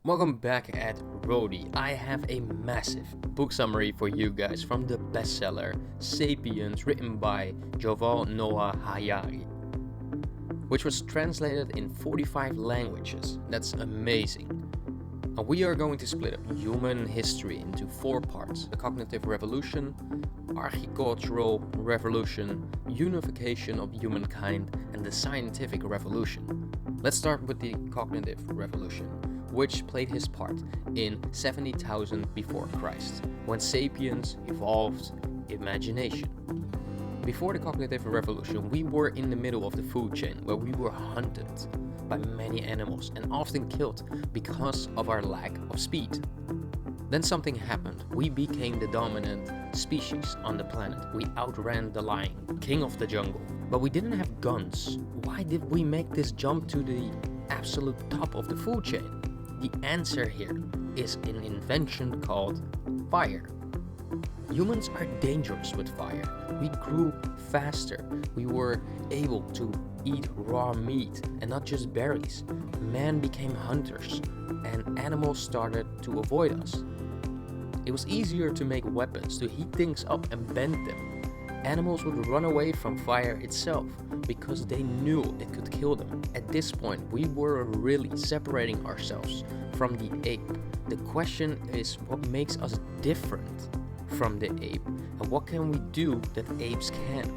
Welcome back at Rody. I have a massive book summary for you guys from the bestseller Sapiens, written by Yuval Noah Harari, which was translated in 45 languages. That's amazing. And we are going to split up human history into 4 parts: the cognitive revolution, agricultural revolution, unification of humankind, and the scientific revolution. Let's start with the cognitive revolution, which played his part in 70,000 before Christ, when sapiens evolved imagination. Before the cognitive revolution, we were in the middle of the food chain, where we were hunted by many animals and often killed because of our lack of speed. Then something happened. We became the dominant species on the planet. We outran the lion, king of the jungle. But we didn't have guns. Why did we make this jump to the absolute top of the food chain? The answer here is an invention called fire. Humans are dangerous with fire. We grew faster. We were able to eat raw meat and not just berries. Man became hunters, and animals started to avoid us. It was easier to make weapons, to heat things up and bend them. Animals would run away from fire itself because they knew it could kill them. At this point, we were really separating ourselves from the ape. The question is, what makes us different from the ape, and what can we do that apes can't?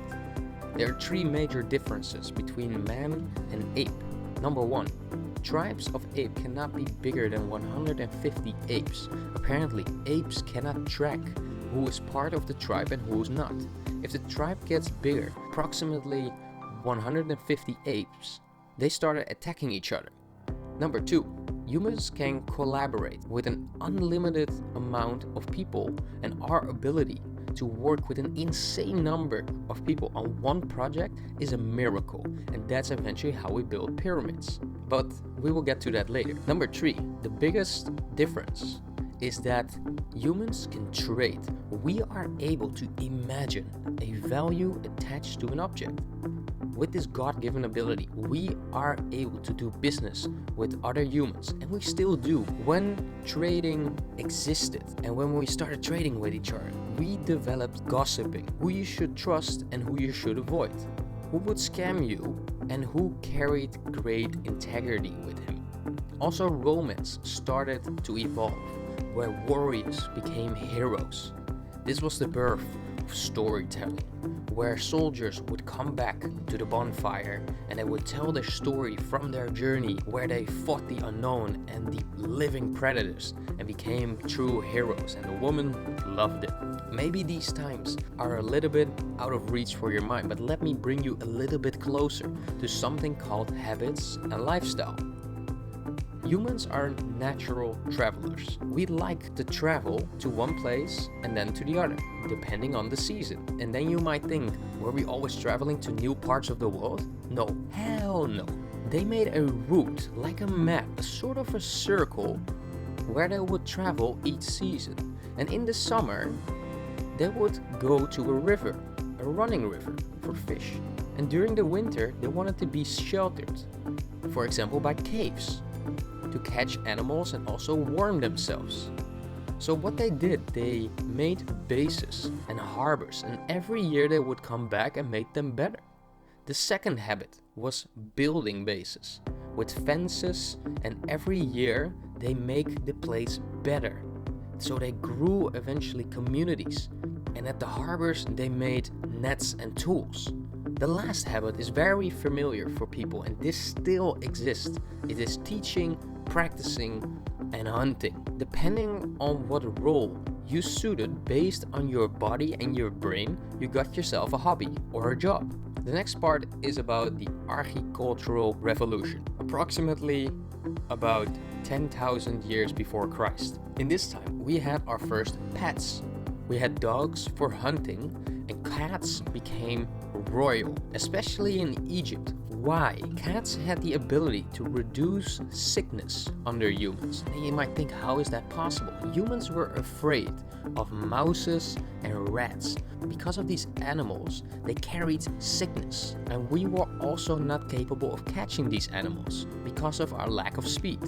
There are 3 major differences between man and ape. Number 1, tribes of ape cannot be bigger than 150 apes. Apparently, apes cannot track who is part of the tribe and who is not. If the tribe gets bigger, approximately 150 apes, they started attacking each other. Number 2, humans can collaborate with an unlimited amount of people, and our ability to work with an insane number of people on one project is a miracle, and that's eventually how we build pyramids. But we will get to that later. Number 3, the biggest difference is that humans can trade. We are able to imagine a value attached to an object. With this God-given ability, we are able to do business with other humans, and we still do. When trading existed and when we started trading with each other, we developed gossiping, who you should trust and who you should avoid, who would scam you and who carried great integrity with him. Also, romance started to evolve, where warriors became heroes. This was the birth of storytelling, where soldiers would come back to the bonfire and they would tell their story from their journey, where they fought the unknown and the living predators and became true heroes, and the woman loved it. Maybe these times are a little bit out of reach for your mind, but let me bring you a little bit closer to something called habits and lifestyle. Humans are natural travelers. We like to travel to one place and then to the other, depending on the season. And then you might think, were we always traveling to new parts of the world? No, hell no. They made a route, like a map, a sort of a circle, where they would travel each season. And in the summer, they would go to a river, a running river, for fish. And during the winter, they wanted to be sheltered, for example, by caves, to catch animals and also warm themselves. So what they did, they made bases and harbors, and every year they would come back and make them better. The second habit was building bases with fences, and every year they make the place better. So they grew eventually communities, and at the harbors they made nets and tools. The last habit is very familiar for people, and this still exists. It is teaching, practicing, and hunting. Depending on what role you suited based on your body and your brain, you got yourself a hobby or a job. The next part is about the agricultural revolution, approximately about 10,000 years before Christ. In this time, we had our first pets. We had dogs for hunting, and cats became royal, especially in Egypt, why cats had the ability to reduce sickness under humans. And you might think, how is that possible? Humans were afraid of mouses and rats. Because of these animals, they carried sickness, and we were also not capable of catching these animals because of our lack of speed.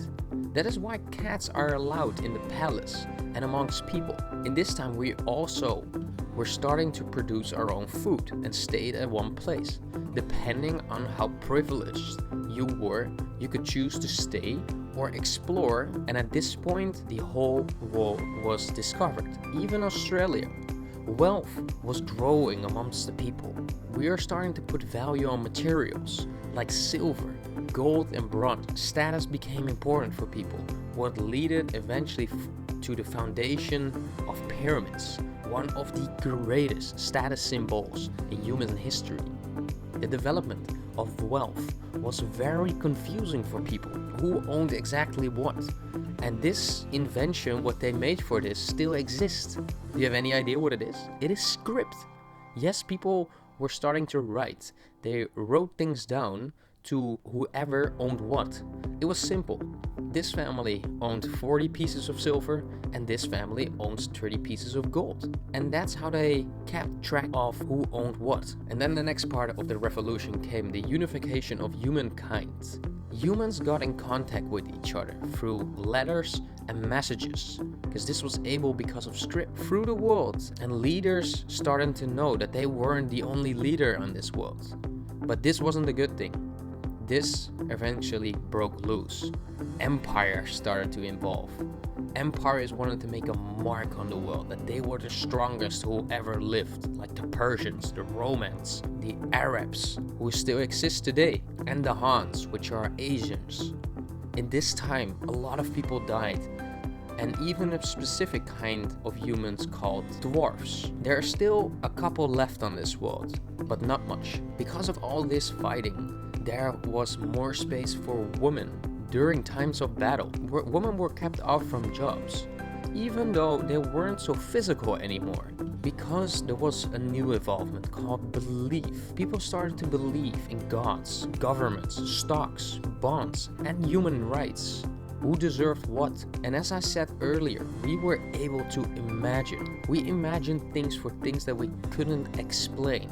That is why cats are allowed in the palace and amongst people. In this time we're starting to produce our own food and stayed at one place. Depending on how privileged you were, you could choose to stay or explore, and at this point the whole world was discovered, even Australia. Wealth was growing amongst the people. We are starting to put value on materials like silver, gold and bronze. Status became important for people, what led eventually to the foundation of pyramids, one of the greatest status symbols in human history. The development of wealth was very confusing for people who owned exactly what. And this invention, what they made for this, still exists. Do you have any idea what it is? It is script. Yes, people were starting to write. They wrote things down to whoever owned what. It was simple. This family owned 40 pieces of silver and this family owns 30 pieces of gold. And that's how they kept track of who owned what. And then the next part of the revolution came, the unification of humankind. Humans got in contact with each other through letters and messages, because this was able because of script through the world, and leaders started to know that they weren't the only leader on this world. But this wasn't a good thing. This eventually broke loose. Empires started to evolve. Empires wanted to make a mark on the world, that they were the strongest who ever lived, like the Persians, the Romans, the Arabs, who still exist today, and the Hans, which are Asians. In this time, a lot of people died, and even a specific kind of humans called dwarfs. There are still a couple left on this world, but not much. Because of all this fighting, there was more space for women. During times of battle, women were kept off from jobs, even though they weren't so physical anymore, because there was a new evolvement called belief. People started to believe in gods, governments, stocks, bonds, and human rights. Who deserved what? And as I said earlier, we were able to imagine. We imagined things for things that we couldn't explain,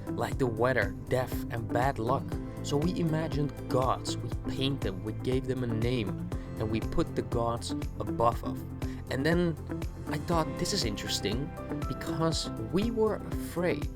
like the weather, death, and bad luck. So we imagined gods, we painted them, we gave them a name, and we put the gods above us. And then I thought, this is interesting, because we were afraid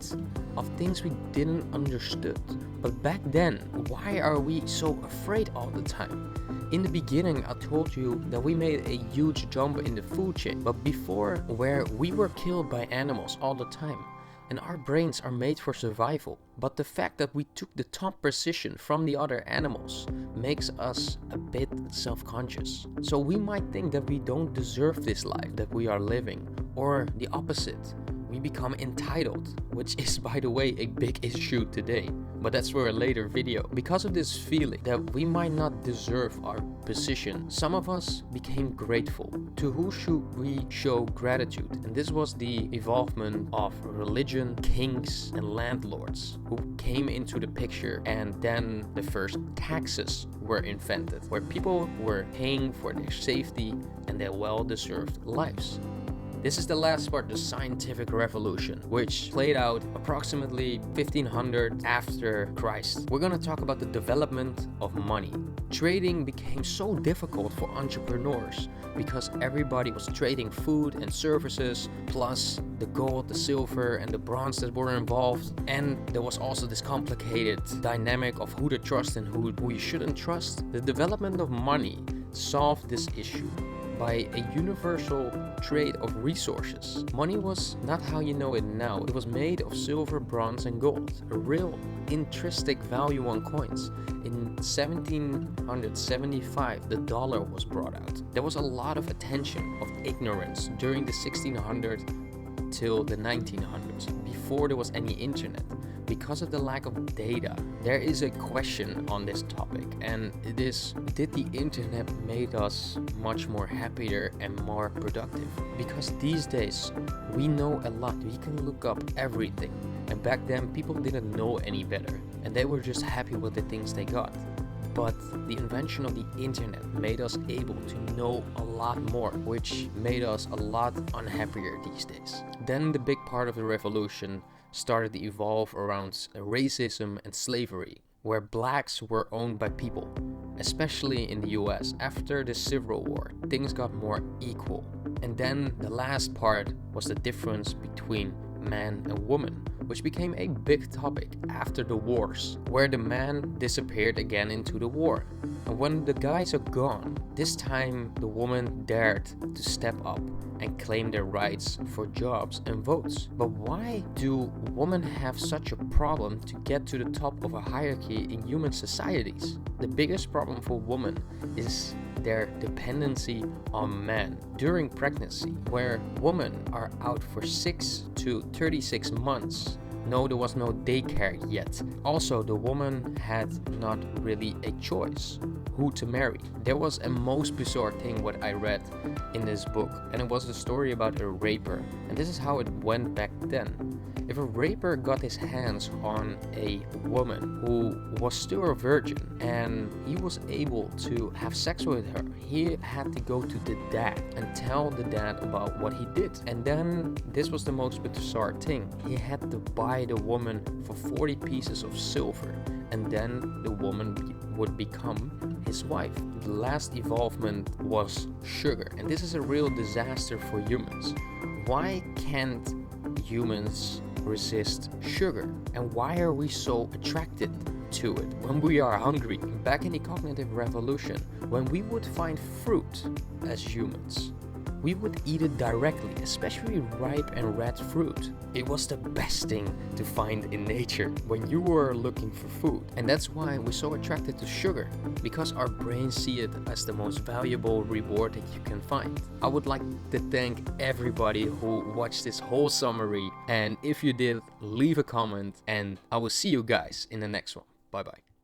of things we didn't understood. But back then, why are we so afraid all the time? In the beginning, I told you that we made a huge jump in the food chain, but before, where we were killed by animals all the time. And our brains are made for survival. But the fact that we took the top position from the other animals makes us a bit self-conscious. So we might think that we don't deserve this life that we are living, or the opposite. We become entitled, which is, by the way, a big issue today. But that's for a later video. Because of this feeling that we might not deserve our position, some of us became grateful. To who should we show gratitude? And this was the evolvement of religion, kings, and landlords who came into the picture, and then the first taxes were invented, where people were paying for their safety and their well-deserved lives. This is the last part, the scientific revolution, which played out approximately 1500 after Christ. We're gonna talk about the development of money. Trading became so difficult for entrepreneurs because everybody was trading food and services, plus the gold, the silver, and the bronze that were involved. And there was also this complicated dynamic of who to trust and who you shouldn't trust. The development of money solved this issue by a universal trade of resources. Money was not how you know it now. It was made of silver, bronze, and gold, a real intrinsic value on coins. In 1775, the dollar was brought out. There was a lot of attention of ignorance during the 1600s till the 1900s, before there was any internet. Because of the lack of data, there is a question on this topic, and it is, did the internet make us much more happier and more productive? Because these days, we know a lot. We can look up everything. And back then, people didn't know any better. and they were just happy with the things they got. But the invention of the internet made us able to know a lot more, which made us a lot unhappier these days. Then the big part of the revolution started to evolve around racism and slavery, where blacks were owned by people. Especially in the US, after the Civil War, things got more equal. And then the last part was the difference between man and woman, which became a big topic after the wars, where the man disappeared again into the war. And when the guys are gone, this time the woman dared to step up and claim their rights for jobs and votes. But why do women have such a problem to get to the top of a hierarchy in human societies? The biggest problem for women is their dependency on men during pregnancy, where women are out for 6 to 36 months. No, there was no daycare yet. Also, the woman had not really a choice who to marry. There was a most bizarre thing what I read in this book, and it was a story about a raper. And this is how it went back then. If a raper got his hands on a woman who was still a virgin and he was able to have sex with her, he had to go to the dad and tell the dad about what he did. And then this was the most bizarre thing. He had to buy the woman for 40 pieces of silver, and then the woman would become his wife. The last evolvement was sugar, and this is a real disaster for humans. Why can't humans resist sugar, and why are we so attracted to it when we are hungry? Back in the cognitive revolution, when we would find fruit as humans, we would eat it directly, especially ripe and red fruit. It was the best thing to find in nature when you were looking for food. And that's why we're so attracted to sugar, because our brains see it as the most valuable reward that you can find. I would like to thank everybody who watched this whole summary, and if you did, leave a comment, and I will see you guys in the next one. Bye bye.